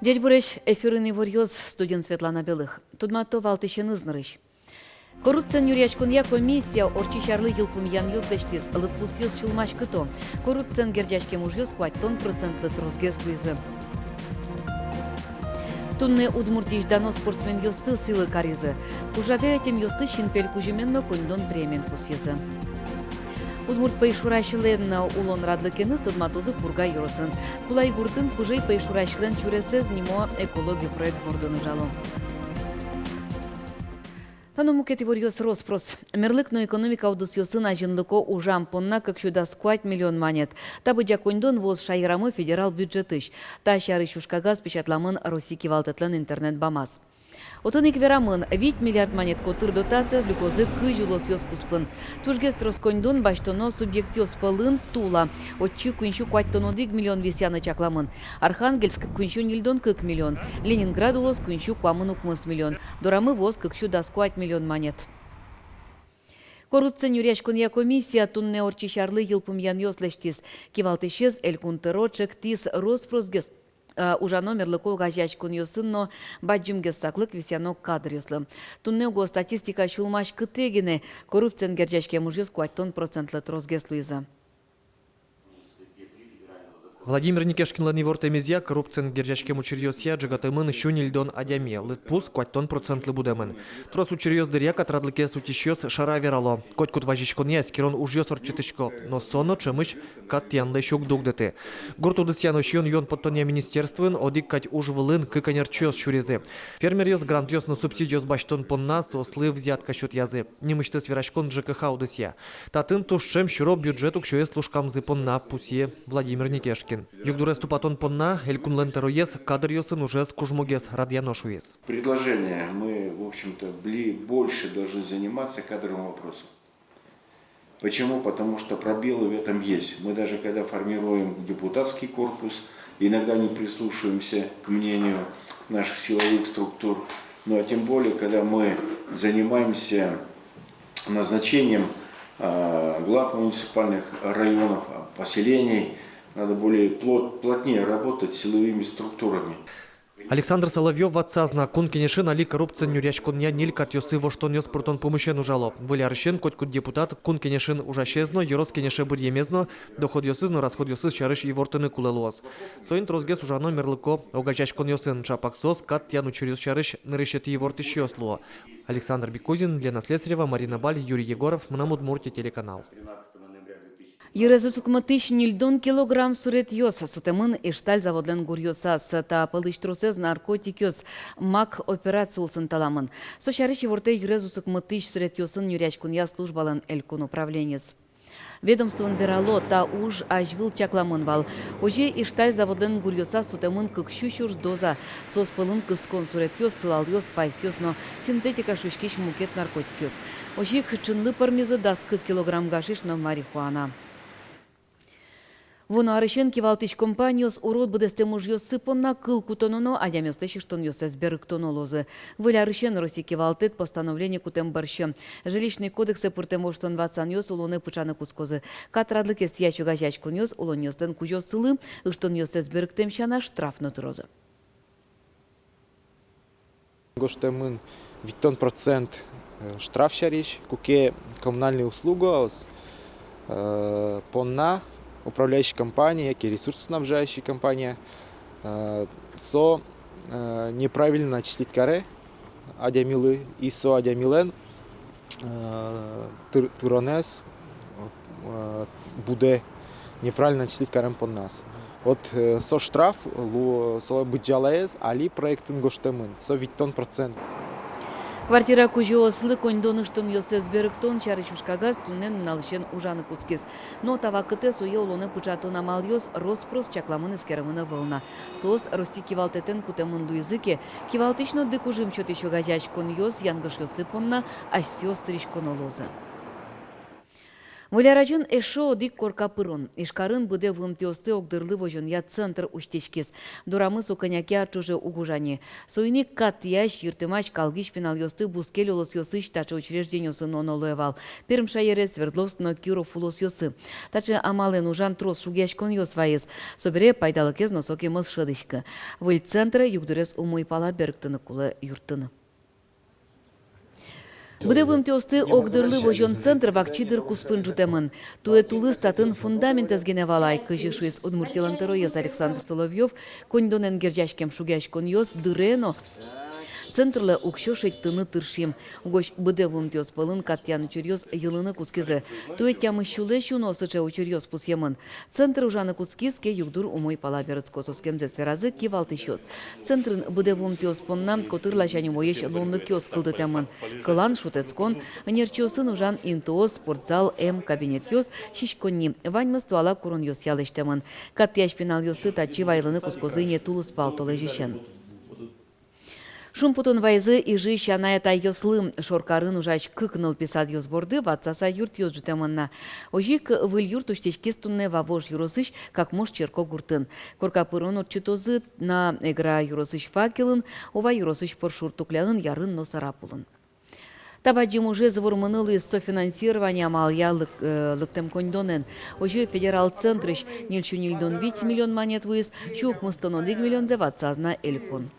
Дядь Буреш, эфирный варьёз, студент Светлана Белых. Тудмато валтышен изнырыш. Коррупция нюрячкунья комиссия орчищарлы йылпум ян ёздачтес, лытпус ёз чулмаш кыто. Коррупциян гердячке муж ёз куаттон процентлы трозгес луизы. Тунне удмуртиш дано спортсмен ёсты силы каризы. Кужаде этим ёсты шинпель кужеменно коньдон бремен пусьезы. Удмурт пейшурашилен улон радлыкеныз тудматузы пурга юросын. Кулай гуртын пужей пейшурашилен чуресез нимо экология проект бурдыны жало. Тану варьёс роспрос. Мерлыкно экономика удысёсын ажынлыко ужам понна кыкшуда скуать миллион монет. Табы дякуньдон воз шайрамы федерал бюджетыш. Та шары шушкагаз печатламын Россики валтетлен интернет бамаз. Отынык верамын 8 миллиард монет котыр дотация глюкозы кыжулос ёс куспын. Тужгес тросконьдон баштоно субъект ёс пылын тула. Отчы куншу куаттонодик миллион весяны чакламын. Архангельск куншу нильдон кык миллион. Ленинград улос куншу куамын укмыс миллион. Дорамы воз кыкшу даскуать миллион монет. Коррупция нюрячкунья комиссия тунне орчищарлы йылпум ян ёслештис. Кивалтышез элькунтыро чектис роспросгес. Уже номер лыко газяч кун ёсынно баджимге саклык висяно кадр ёслы. Туннего статистика чулмаш кытегине коррупциян герджачке мужьёс куаттон процентлы трозгес луиза. Владимир Никешкин ланивор темезия коррупциян герджачке мучерьёсия джигатымын щунильдон адяме. Лытпус куаттон процентлы будемын. Трос учерьёс дырья катрадлыке сутищёс шара верало. Котькут важичконе скирон ужьёс орчитышко. Но сонно чемыш каттянлы щук дугдыты. Гуртудысяно щун йон подтоне министерствын одик кать уж вылын кыканерчёс щурезе. Фермер ёс грант ёс на субсидиёс баштон понна сослы взятка счет язы. Немышты свирашкон ЖКХ удысья. Татын тушшем щуро бюджету кшёе служкамзы понна пусье Владимир Никешкин. Югдурес тупатон понна элькун лентероес кадр ёсын уже с кужмугес радьяношуес. Предложение мы, в общем-то, больше должны заниматься кадровым вопросом. Почему? Потому что пробелы в этом есть. Мы даже когда формируем депутатский корпус, иногда не прислушиваемся к мнению наших силовых структур. Ну а тем более, когда мы занимаемся назначением глав муниципальных районов, поселений, надо более плотнее работать с силовыми структурами. Александр Соловьев отсазна кун кенешин али коррупция нюрячкунья нилькат ёсы воштон ёс пуртон помышен ужало. Вылярышен котькут депутат кун кенешин ужашезно, юрос кенеше бір емезно, доход ёсызно, расход ёсыз чарыш и вортыны кулелуаз. Соин трозгес ужано мерлыко огачачкон ёсын чапаксос, кат яну чурюс чарыш нырышет и вортыш ёслуа. Александр Бекузин, Лена Слесарева, Марина Баль, Юрий Егоров, Мнамудмурти, телеканал. Ерезы сукматыш нильдон килограмм сурет ёс, сутемын ишталь заводлен гур ёсас, та пылыштросез наркотик ёс, мак операция улсын таламын. Сошарыш еворте ерезы сукматыш сурет ёсын нюрячкун я службалан элькун управленец. Ведомствон верало та уж ажвил чакламын вал. Оже ишталь заводлен гур ёсас сутемын кыкщущуш доза, сос пылын кыскон сурет ёс, сылал ёс, пайс ёс, но синтетика шушкиш мукет наркотик ёс. Оже кычынлы пармезы даскы килограмм гашиш на марихуана. Воно арышен кивалтыш компаниос урод бдесте мужьёс сыпонна кыл кутононо адямёсте шиштон ёсес берыктонолозы. Выля арышен роси кивалтет постановление кутем баршы. Жилищный кодекс пыртемоштон ватсан ёс улоны пычаны кускозы. Катрадлык эст ячу гажачкон ёс улон ёстен кужёс сылы, ыштон ёсес берыктем шана штрафны тұрозы. Гоштемын виттон процент штраф шариш, куке коммунальные услуги, понна, управляющая компания, ресурсоснабжающая компания, со неправильно начислить каре, адямилы и со адямилен, туронес буде неправильно начислить карем под нас. Вот со штраф, со бюджалез, али проектын гоштемын, со виттон процент. Квартира кужиослы коньдон ыштон ёсес берыктон чарычушкагаз туннен налышен ужаны куцкес. Но тава кыте суе улоны пычатон амал ёс роспрос чакламын искерымыны вылна. Сос Росси кивалтетен кутемын луизыке, кивалтычно дыкужим чот ещё газяч кон ёс янгыш ёсы понна, ась ёс тыриш конолозы. Валяражын эшо одик коркапырон. Ишкарын буде вымтиосты огдырлы жон я центр уштечкес. Дурамы соканяке чуже угужани. Сойник кат яш йыртымач калгиш пенал йосты бускель олос йосыш тачы учреждение сын онолуевал. Перм шайере Свердловск но Киров улос йосы. Тачы амален ужан трос шугяшкон йос вайыз. Собере пайдалыкез носоке мыс шыдышкы. Выль центры югдурес умой пала берктыны кулы юртыны. Буде вымтиосты огдырлы вожон центр вакчидыр куспын жутемын. Туе тулы статын фундамент ezgene валай. Кыжишуез удмуртилантероез Александр Соловьев, коньдонен герджашкем шугяшкон йос дырено. Центрлы укшошет тыны тыршим. Гош буде вымтиос пылын каттян учерьез йылыны кускезе. Туе тямы щуле щуно сыче учерьез пусьемын. Центр ужаны кускизке югдур умой палаберыцко соскемзе сферазы кивалты щос. Центрын буде вымтиос поннам котырла жани моеш лонлы киос кылды тямын. Кылан шутецкон, нерчосын ужан интоос спортзал кабинет йос шишконни. Ваньмыз туала курон йос ялештемын. Каттяш пенал йосты тачи вайлыны кускозыне тулыс палтолы жишен. Шумпутун вайзы ижи щаная та йослым шоркарын ужач кыкныл писад йосборды ватсаса юрт йос жутемынна. Ожик выль юрт уштечкес тунне вавож юросыш, как мож черко гуртын. Коркапырон отчитозы на игра юросыш факелын, ова юросыш поршур туклянын ярын носарапулын. Табаджим уже завурманылы софинансирование амалия лыктем коньдонен. Ожи федерал центрыш нильчу нильдон 5 миллион монет выез, чук мыстанон 2 миллион заватсазна элькон.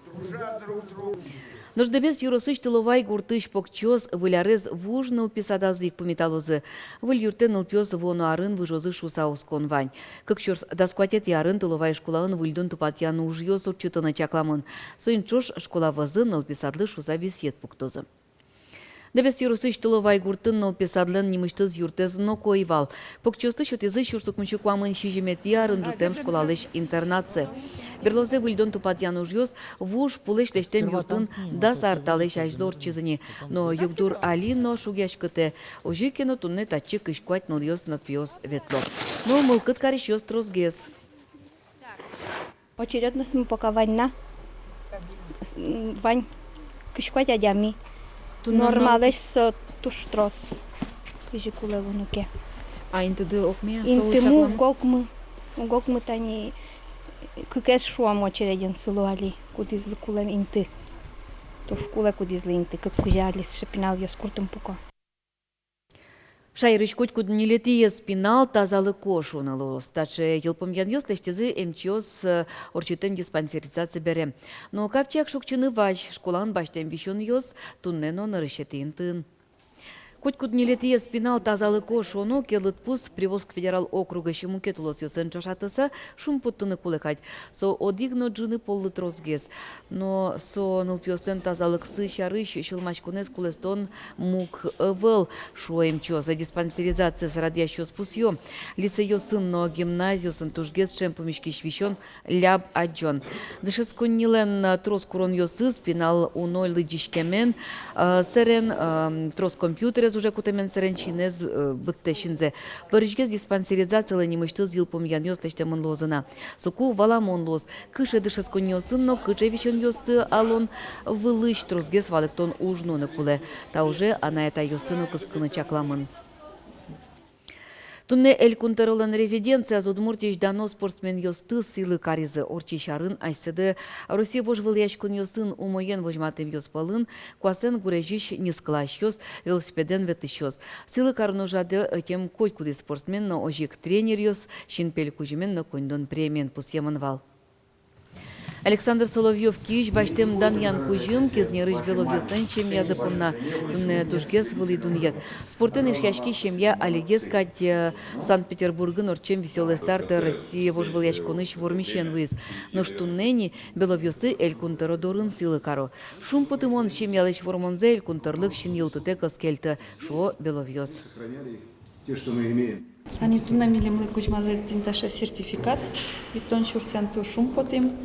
Нуждебес юросыш тыловай гуртыш покчос вылярез вужныл писадазык по металлозы. Выль юртеныл пёс вону арын выжозы шусаус конвань. Как чорс доскватет ярын тыловай школаын выльдон тупатьяну уж ёс отчытаны чакламын. Соин чош школа вазыныл писадлы шуза висет пуктозы. Дебес юросыш тыловай гуртынныл писадлен немыштыз юртезно коивал. Покчосты шотезы шурсукмычуквамын шижемет ярын жутем школалыш интернатсы. Берлозе выльдон тупатьян уж ёс вуж пулеш лештем юртын да сарталыш аждор чизыни. Но югдур алино шугяшкыте. Ожикено тунне тачы кышкуатныл ёс но пьёс ветло. Но мылкыт кариш ёс трозгез. Очередность мы пока война. Вань кышкуат адями. Нормалеш со туштрос. Кыжи куле вунуке. А интуды окме? Интыму гокмы тани кыкес шуам очереден сылуали. Кудизлы кулем инты. Тош куле кудизлы инты. Как кужалис шепинал я скуртым пуко. Шайрыч коть нелети спинал тазалы кошуны лолос. Таче елпом ян ёс лештезы МЧОС орчитем диспансеризация бере. Но капчак шокчыны вач школан баштем вишон ёс туннено нарышетин тын. Коть нелети спинал тазалы кошуну келыт пус Приволжск федерал округа шимуке тулос ёсын чашатыса шумпуттыны кулыкать. Со одигно джыны поллы трозгез. Но со нылпёстен тазалыксы шарыш шылмачкунес кулестон мук выл шуэм чё за диспансеризация срадящё спусьё. Лице ёсын но гимназиосын тужгез шем помешки швищон ляб аджон. Дышецкон нилен трос курон ёсы спинал уной лыдишкемен серен трос компьютер уже кутемен серенчинез быттешинзе. Барышгез диспансеризациялы немыштыз йылпом ян ёс лештемын лозына. Соку валамон лоз. Кыше дышескон ёсын, но кыше вишен ёсты алон вылыш трозгез валыктон ужнуны куле. Та уже ана это ёстыну кыскыны чакламын. Тунне элькунтеролан резиденция Удмуртич дано спортсмен ёсты силы каризы орчи шарын айсыды. Россия вож выльячкун ёсын умоен вожматым ёспалын, куасен гурежиш нискалаш ёс, велосипеден ветыш ёс. Силы карну жады тем коть куды спортсмен, но ожик тренер ёс, шинпель кужемен, но коньдон премиен пусьемын вал. Александр Соловьев киш баштем даньян кужым кезнерыш беловьёстын чемья запонна тунне тужгез вылый дуньет. Спортен ишяшки чемья алигез кать Санкт-Петербургын орчем веселый старт Россия вож выльячконыш вормищен выез. Но штуннени беловьёсты элькунтеро дорын силы каро. Шум потымон чемьялыш вормонзе элькунтерлык шин йылтыте каскельты шо беловьёс. Те, что мы имеем. Они тунна милим кучмазы тинташа сертификат. Битон шурсенту шум потым.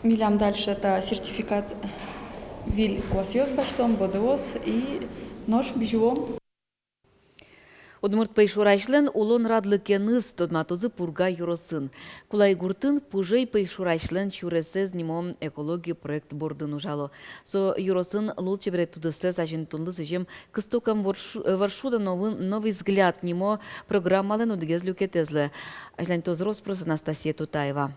Милям дальше это сертификат виль куасьёс баштом, бодеос и нож бижуом. Удмурт пейшурайшлен улон радлыке ныз тодматозы пурга юросын. Кулай гуртын пужей пейшурайшлен чуресез нимо экология проект бордын ужало. Со юросын лул чебре тудысез ажинтунлы сыжем кыстокам варшуда новый взгляд нимо программален удгез люкетезле. Ажлань тоз роспрос Анастасия Тутаева.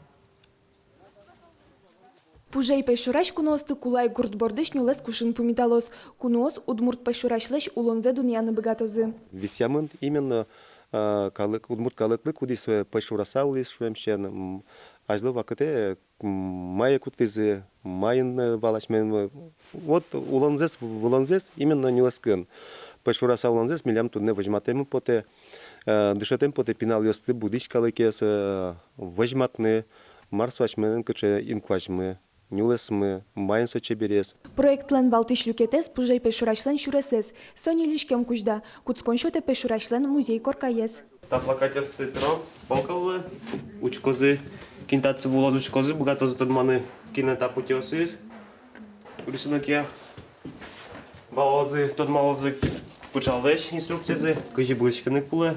Пужей пешураш куносты кулай гуртбордыш нюлес кушин пумиталос. Кунос удмурт пешурашлеш улонзе дуньяны богатозы. Висямын именно удмурт калыклы кудис пешураса улис шуемшен. Ажлы вакыте мая куткизы майын балашмен. Вот улонзес именно нюлескын. Пешураса улонзес милям тудне вожматемы поте. Дышатем поте пинал ёсты будиш калыкес вожматны. Марсвачмен кыче инквачмы. Нюлесмы, майын сочеберес. Проект лен балтыш люкетес пужей пешурашлен шуресес. Сони лишкем кужда. Куцконшоте пешурашлен музей коркаес. Та плакатер ститро, полковле, учкози, кінтаці волод учкози, багато з тодмани кінета путіосис. Рисунок я. Балози, тодмалози почалеш інструкцізи, кажі близьканик пуле.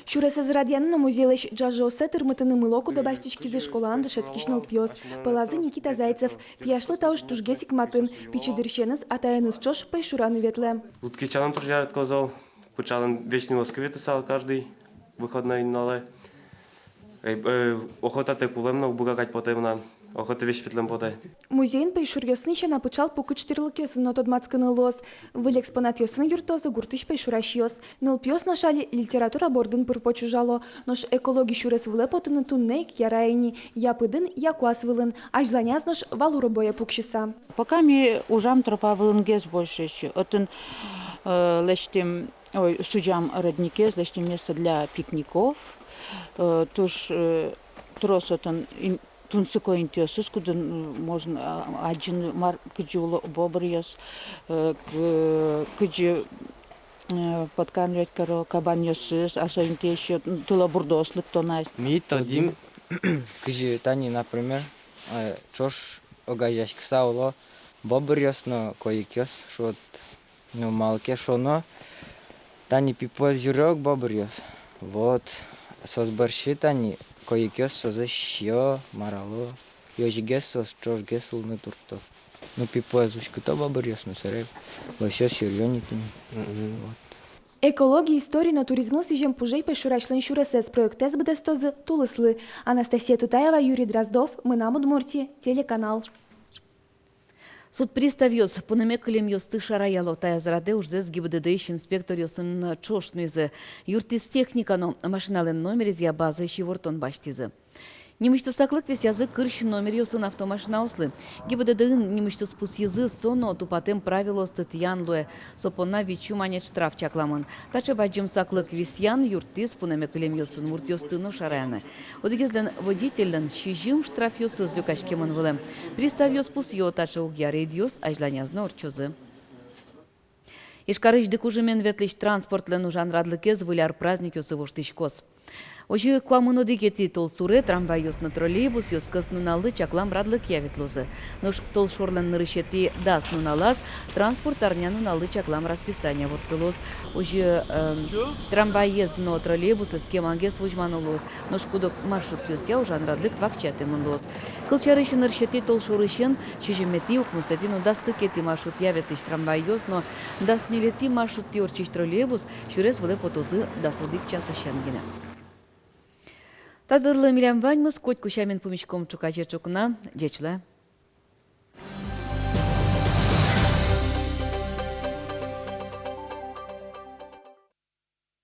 Шуресез радианы на музейлеш джажосе тырмытыны мылоку добаштичкизе школаан дышескишнал пьос. Пылазы Никита Зайцев. Пияшлы тауш тужгесик матын. Пичедырщеныз атаяныз чош пейшураны ветле. Луткичанам тоже я отказал. Почален вечный ласковый писал каждый выходной нале. Охота те кулемна бугакать потемна. Охота вещь ветлем поте. Музейн пейшур ёсны напычал пукычтырлык ёсын отодмацкыны лос. Выл экспонат ёсын юртозы гуртыш пейшураш ёс. Ныл пьос нашали литература бордын пырпочужало. Нош экологи шурес вылепотыны туннейк ярайни. Япыдын якуас вылын. Ажланяз нош валуры боя пукшиса. Пока ми ужам тропа вылынгез больше еще. Отын лештим, судьям родникез, лештим место для пикников. Туж трос отын Тунсыко интиосыз, куда можно один кыджи бобрьёс, кыджи подкармливать коро кабаньёсыз, а со интиосью тула бурдослык тонай. Ми тодим кыджи тани, например, чош огажаш ксауло бобрьёс, но коикёс, шот, ну малке шоно, тани пипоз журёк бобрьёс. Вот созборщи тани. Коикёс созащё, марало, ёжигес сос, чожгес улны турто. Ну пипоезушка то бабарёс, ну сарев, лосёс юрьёнитин. Экология истории на туризмы сижем пужей пешурашлен шуресес проектес бдестозы тулыслы. Анастасия Тутаева, Юрий Дроздов, мы нам Удмуртия, телеканал. Суд пристав ёс пунамекалем ёсты шараяло тая зараде ужзез ГИБДД инспектор ёсын чошныйзы. Юртис техникано машинален номерез я базы щевортон баштизы. Немышты саклык вес язык кырщ номер ёсын автомашина ослы. ГИБДД немышты спус язы соно тупатем правило статьянлуэ. Сопона вичу манет штраф чакламын. Тача баджим саклык весьян юртис пунамекалем ёсын мурт ёстыно шараяны. Одегезлен водителен щижим штраф ёсыз люкашкемын вылем. Пристав ёс пус ё тача угярейд ёс ажланязны орчозы. Ишкарыш декужемен ветлищ транспортлен ужан радлыкез выляр праздник ёсы воштышкос. Ожи куамыно дикети тол суре трамвай ёс на троллейбус ёс кыс нуналы чаклам радлык явитлозы. Нош тол шорлен нырышети дас нуналаз транспорт арня нуналы чаклам расписание вортылоз. Ожи трамвай ез но троллейбус схемангес вужманулоз. Нош кудок маршрут ёс я ужан радлык вакчатымынлоз. Кылчарыш нырышети тол шорышен чижемети укмусети но дас кыкети маршрут явитлищ трамвай ёс но дас нелети маршрут тиорчищ троллейбус чурес выле потозы дас одик часа шенгене. Тадырлы милям ваньмыз, коть кущамен пумичком чукаче чукна, дечле.